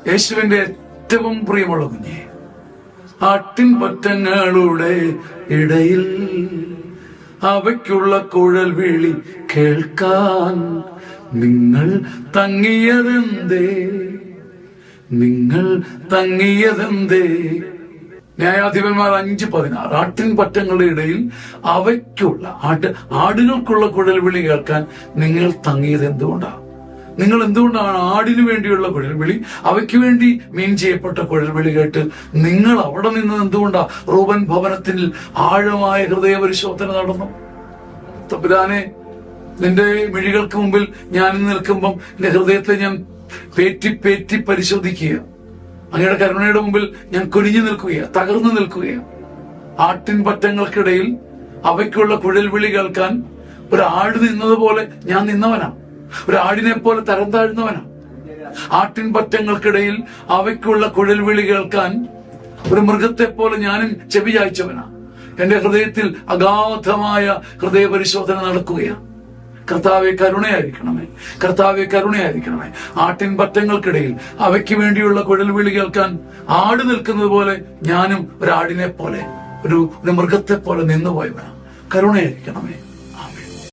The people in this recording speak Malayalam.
യേശുവിന്റെ ഏറ്റവും പ്രിയമുള്ള കുഞ്ഞെ, ആട്ടിൻപറ്റങ്ങളുടെ ഇടയിൽ അവയ്ക്കുള്ള കുഴൽ വിളി കേൾക്കാൻ നിങ്ങൾ തങ്ങിയതെന്തേ? നിങ്ങൾ തങ്ങിയതെന്തേ? ന്യായാധിപന്മാർ 5:16. ആട്ടിൻപറ്റങ്ങളുടെ ഇടയിൽ അവയ്ക്കുള്ള ആടുകൾക്കുള്ള കുഴൽ വിളി കേൾക്കാൻ നിങ്ങൾ തങ്ങിയത് എന്തുകൊണ്ടാണ്? നിങ്ങൾ എന്തുകൊണ്ടാണ് ആടിനു വേണ്ടിയുള്ള കുഴൽവിളി, അവയ്ക്ക് വേണ്ടി മീൻ ചെയ്യപ്പെട്ട കുഴൽവിളി കേട്ട് നിങ്ങൾ അവിടെ നിന്ന് എന്തുകൊണ്ടാ റൂബൻ ഭവനത്തിൽ ആഴമായ ഹൃദയ പരിശോധന നടന്നു? തമ്പുരാനെ, നിന്റെ മിഴികൾക്ക് മുമ്പിൽ ഞാൻ നിൽക്കുമ്പം എന്റെ ഹൃദയത്തെ ഞാൻ പേറ്റി പരിശോധിക്കുക. അങ്ങയുടെ കരുണയുടെ മുമ്പിൽ ഞാൻ കുനിഞ്ഞു നിൽക്കുകയാണ്, തകർന്നു നിൽക്കുകയാണ്. ആട്ടിൻപറ്റങ്ങൾക്കിടയിൽ അവയ്ക്കുള്ള കുഴൽവിളി കേൾക്കാൻ ഒരു ആട് നിന്നതുപോലെ ഞാൻ നിന്നവനാ. ഒരു ആടിനെ പോലെ തരം താഴ്ന്നവനാണ്. ആട്ടിൻപറ്റങ്ങൾക്കിടയിൽ അവയ്ക്കുള്ള കുഴൽവിളി കേൾക്കാൻ ഒരു മൃഗത്തെ പോലെ ഞാനും ചെവി ചായ്ച്ചവനാ. എന്റെ ഹൃദയത്തിൽ അഗാധമായ ഹൃദയ പരിശോധന നടക്കുകയാണ്. കർത്താവെ കരുണയായിരിക്കണമേ, കർത്താവെ കരുണയായിരിക്കണമേ. ആട്ടിൻപറ്റങ്ങൾക്കിടയിൽ അവയ്ക്ക് വേണ്ടിയുള്ള കുഴൽവിളി കേൾക്കാൻ ആട് നിൽക്കുന്നത് പോലെ ഞാനും ഒരു ആടിനെ പോലെ, ഒരു മൃഗത്തെ പോലെ നിന്നുപോയവനാ. കരുണയായിരിക്കണമേ.